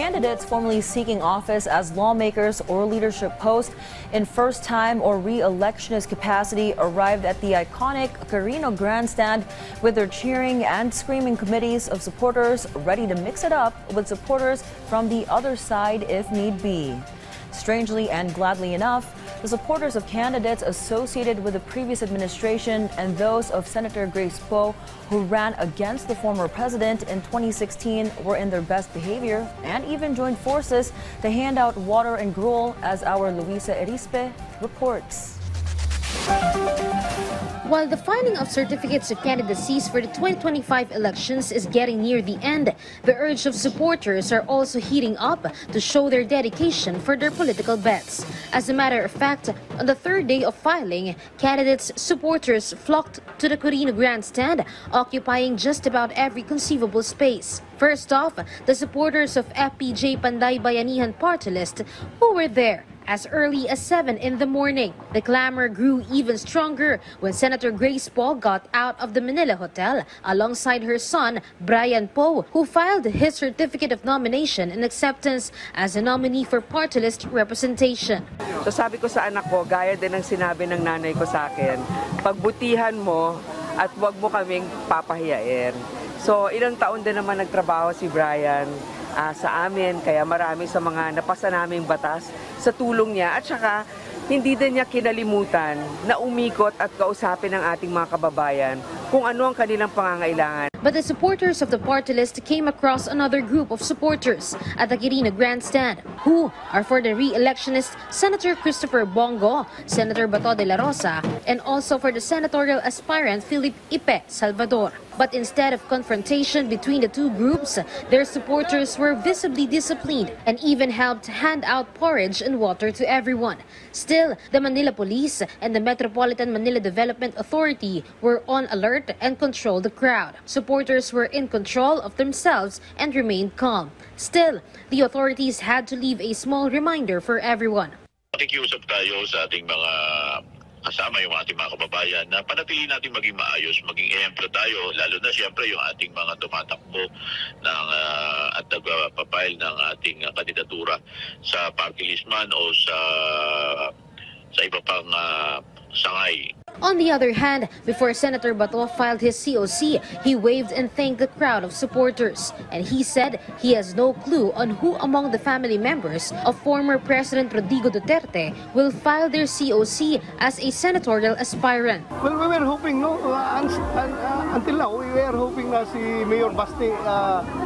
candidates formerly seeking office as lawmakers or leadership posts in first-time or re-electionist capacity arrived at the iconic Quirino Grandstand with their cheering and screaming committees of supporters ready to mix it up with supporters from the other side if need be. Strangely and gladly enough, the supporters of candidates associated with the previous administration and those of Senator Grace Poe, who ran against the former president in 2016, were in their best behavior and even joined forces to hand out water and gruel, as our Luisa Erispe reports. While the filing of certificates of candidacies for the 2025 elections is getting near the end, the urge of supporters are also heating up to show their dedication for their political bets. As a matter of fact, on the third day of filing, candidates' supporters flocked to the Quirino Grandstand, occupying just about every conceivable space. First off, the supporters of FPJ Panday Bayanihan party list, who were there as early as 7 in the morning. The clamor grew even stronger when Senator Grace Poe got out of the Manila Hotel alongside her son, Brian Poe, who filed his certificate of nomination and acceptance as a nominee for party list representation. So sabi ko sa anak ko, gaya din ng sinabi ng nanay ko sa akin, pagbutihan mo at huwag mo kaming papahiyain. So ilang taon din naman nagtrabaho si Brian sa amin, kaya marami sa mga napasa naming batas sa tulong niya, at saka hindi din niya kinalimutan na umikot at kausapin ang ating mga kababayan kung ano ang kanilang pangangailangan. But the supporters of the party list came across another group of supporters at the Quirino Grandstand, who are for the re-electionist Senator Christopher Bongo, Senator Bato de la Rosa, and also for the senatorial aspirant Philip Ipe Salvador. But instead of confrontation between the two groups, their supporters were visibly disciplined and even helped hand out porridge and water to everyone. Still, the Manila Police and the Metropolitan Manila Development Authority were on alert and controlled the crowd. Supporters were in control of themselves and remained calm. Still, the authorities had to leave a small reminder for everyone. Nakikiusap tayo sa ating mga kasama, yung ating mga kababayan, na panatili natin maging maayos, maging ehemplo tayo, lalo na siyempre yung ating mga tumatakbo ng, at nagpapile ng ating kandidatura sa party list man o sa iba pang sangay. On the other hand, before Senator Bato filed his COC, he waved and thanked the crowd of supporters. And he said he has no clue on who among the family members of former President Rodrigo Duterte will file their COC as a senatorial aspirant. Well, we were hoping, no? Until now, we were hoping na si Mayor Basti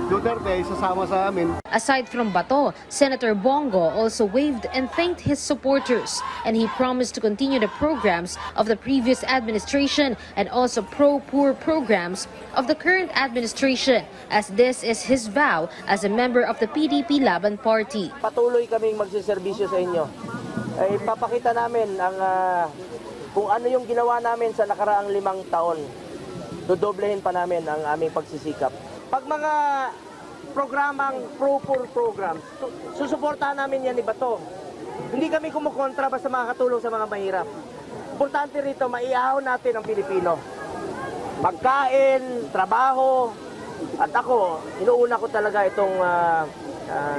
Duterte ay sasama sa amin. Aside from Bato, Senator Bongo also waved and thanked his supporters. And he promised to continue the programs of the previous administration and also pro-poor programs of the current administration, as this is his vow as a member of the PDP Laban Party. Patuloy kaming magsiservisyo sa inyo. Ipapakita namin ang kung ano yung ginawa namin sa nakaraang 5 taon. Dodoblehin pa namin ang aming pagsisikap. Pag mga programang pro-poor programs, susuportahan namin yan ni Bato. Hindi kami kumukontra basta makakatulong sa mga mahirap. Importante rito, maiahaw natin ang Pilipino. Pagkain, trabaho, at ako, inuuna ko talaga itong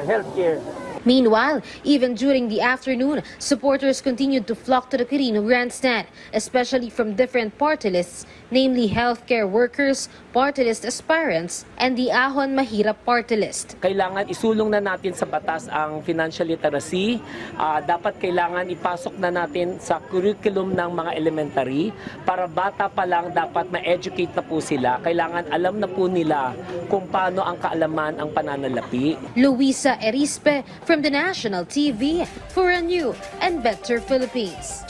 healthcare. Meanwhile, even during the afternoon, supporters continued to flock to the Quirino Grandstand, especially from different party lists, namely healthcare workers, party list aspirants, and the Ahon Mahirap party list. Kailangan isulong na natin sa batas ang financial literacy. Dapat kailangan ipasok na natin sa curriculum ng mga elementary para bata pa lang dapat ma-educate na po sila. Kailangan alam na po nila kung paano ang kaalaman ang pananalapi. Luisa Erispe from the National TV for a new and better Philippines.